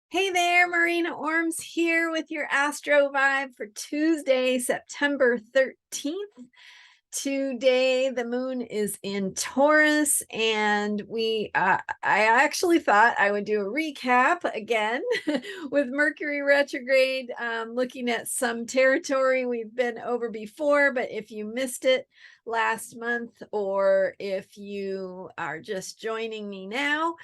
Hey there, Marina Ormes here with your Astro vibe for Tuesday, September 13th. Today, the moon is in Taurus, and I actually thought I would do a recap again with Mercury retrograde, looking at some territory we've been over before. But if you missed it last month, or if you are just joining me now,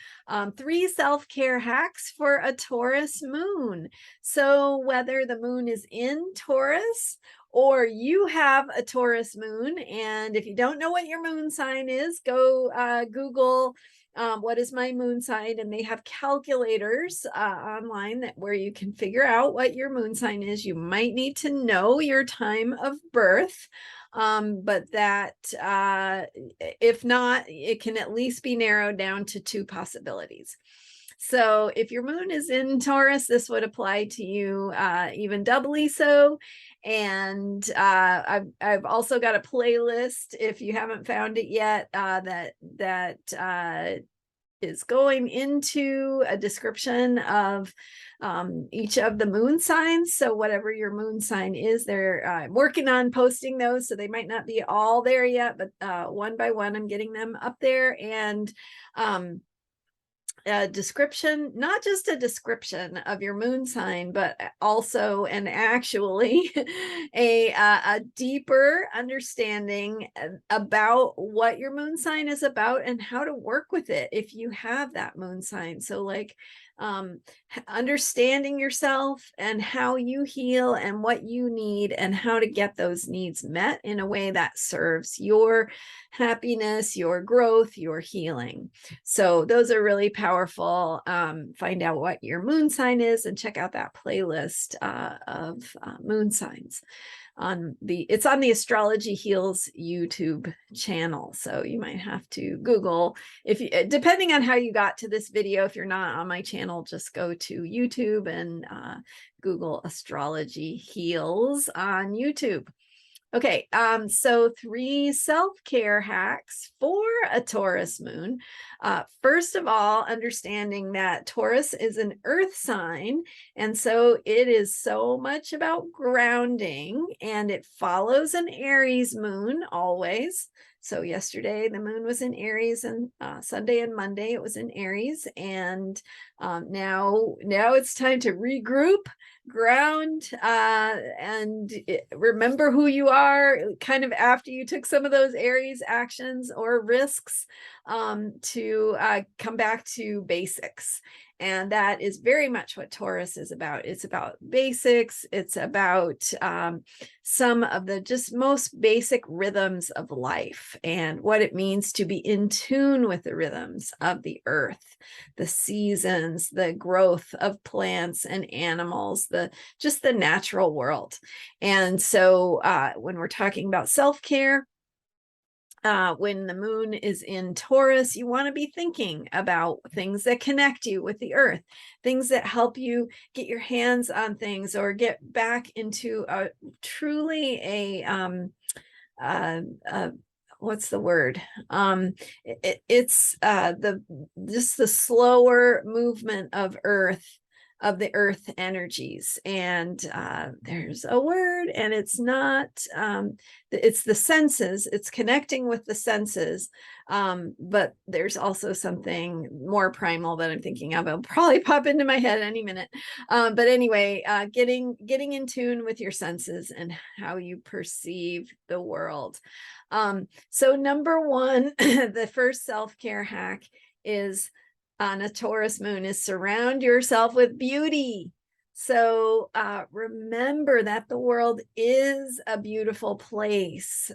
3 self-care hacks for a Taurus moon. So whether the moon is in Taurus or you have a Taurus moon, and if you don't know what your moon sign is, go Google what is my moon sign, and they have calculators online where you can figure out what your moon sign is. You might need to know your time of birth, but that if not, it can at least be narrowed down to 2 possibilities. So if your moon is in Taurus, this would apply to you even doubly so. And I've also got a playlist, if you haven't found it yet, that is going into a description of each of the moon signs. So whatever your moon sign is, they're working on posting those, so they might not be all there yet, but one by one I'm getting them up there. And a description, not just a description of your moon sign, but also and actually a deeper understanding about what your moon sign is about and how to work with it if you have that moon sign. So like understanding yourself and how you heal and what you need and how to get those needs met in a way that serves your happiness, your growth, your healing. So those are really powerful. Find out what your moon sign is and check out that playlist of moon signs. It's on the Astrology Heals YouTube channel, so you might have to Google, if you, depending on how you got to this video. If you're not on my channel, just go to YouTube and Google Astrology Heals on YouTube. Okay, so 3 self-care hacks for a Taurus moon. First of all, understanding that Taurus is an earth sign, and so it is so much about grounding, and it follows an Aries moon always. So yesterday the moon was in Aries, and Sunday and Monday it was in Aries, and now it's time to regroup, ground, and remember who you are kind of after you took some of those Aries actions or risks, to come back to basics. And that is very much what Taurus is about. It's about basics. It's about some of the just most basic rhythms of life and what it means to be in tune with the rhythms of the earth, the seasons, the growth of plants and animals, just the natural world. And so when we're talking about self-care, when the moon is in Taurus, you want to be thinking about things that connect you with the earth, things that help you get your hands on things or get back into truly what's the word? It's just the slower movement of the earth energies. And there's a word, and it's not, it's the senses. It's connecting with the senses. But there's also something more primal that I'm thinking of. It'll probably pop into my head any minute. But anyway, getting in tune with your senses and how you perceive the world. So number 1, the first self-care hack is on a Taurus moon is surround yourself with beauty. So remember that the world is a beautiful place.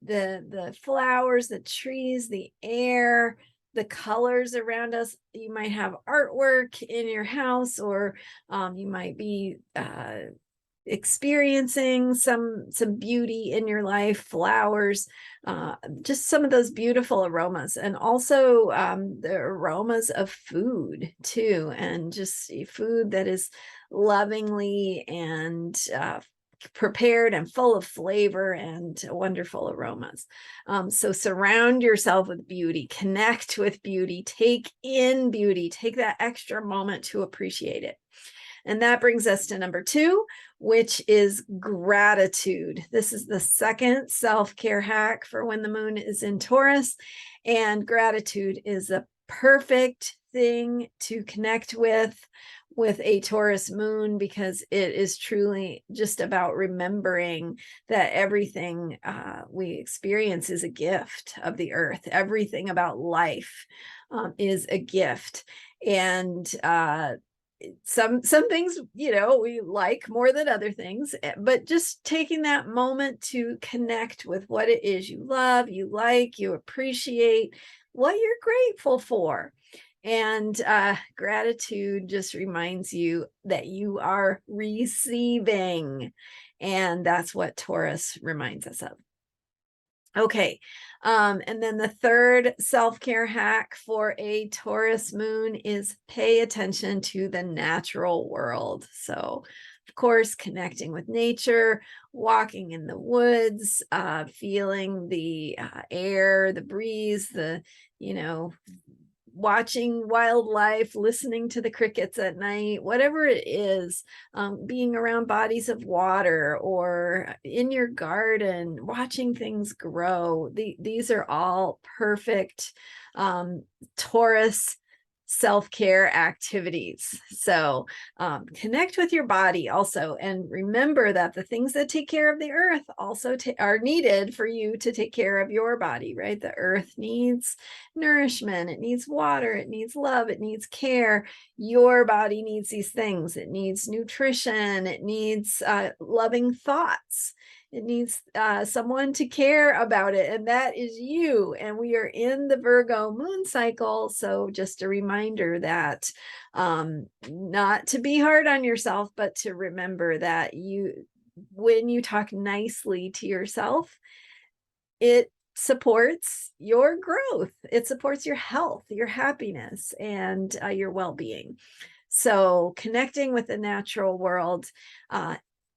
The flowers, the trees, the air, the colors around us. You might have artwork in your house, or you might be experiencing some beauty in your life, flowers, just some of those beautiful aromas, and also the aromas of food too, and just food that is lovingly and prepared and full of flavor and wonderful aromas. So surround yourself with beauty, connect with beauty, take in beauty, take that extra moment to appreciate it. And that brings us to number 2, which is gratitude. This is the second self-care hack for when the moon is in Taurus. And gratitude is a perfect thing to connect with a Taurus moon, because it is truly just about remembering that everything we experience is a gift of the earth. Everything about life is a gift. And some things, we like more than other things, but just taking that moment to connect with what it is you love, you like, you appreciate, what you're grateful for. And gratitude just reminds you that you are receiving. And that's what Taurus reminds us of. Okay. And then the third self-care hack for a Taurus moon is pay attention to the natural world. So, of course, connecting with nature, walking in the woods, feeling the air, the breeze, watching wildlife, listening to the crickets at night, whatever it is, being around bodies of water or in your garden, watching things grow. These are all perfect Taurus self-care activities. So connect with your body also, and remember that the things that take care of the earth also are needed for you to take care of your body, right? The earth needs nourishment, it needs water, it needs love, it needs care. Your body needs these things. It needs nutrition, it needs loving thoughts. It needs someone to care about it, and that is you. And we are in the Virgo moon cycle. So just a reminder that not to be hard on yourself, but to remember that when you talk nicely to yourself, it supports your growth. It supports your health, your happiness, and your well-being. So connecting with the natural world,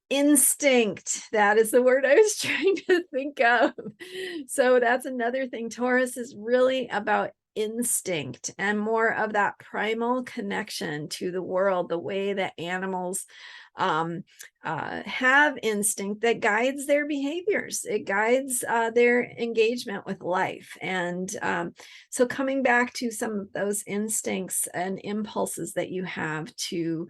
instinct, that is the word I was trying to think of. So that's another thing. Taurus is really about instinct and more of that primal connection to the world, the way that animals have instinct that guides their behaviors. It guides their engagement with life. And so coming back to some of those instincts and impulses that you have to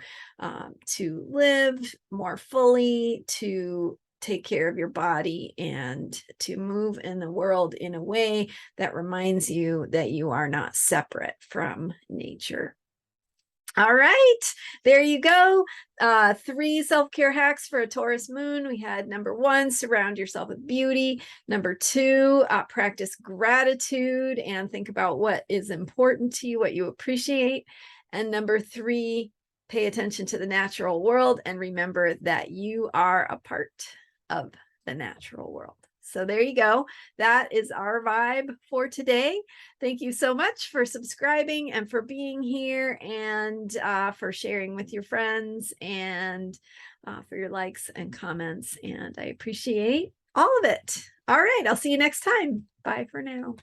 live more fully, to take care of your body, and to move in the world in a way that reminds you that you are not separate from nature. All right, there you go. 3 self-care hacks for a Taurus moon. We had number 1, surround yourself with beauty. Number 2, practice gratitude and think about what is important to you, what you appreciate. And number 3, pay attention to the natural world and remember that you are a part of the natural world. So there you go. That is our vibe for today. Thank you so much for subscribing and for being here, and for sharing with your friends, and for your likes and comments. And I appreciate all of it. All right, I'll see you next time. Bye for now.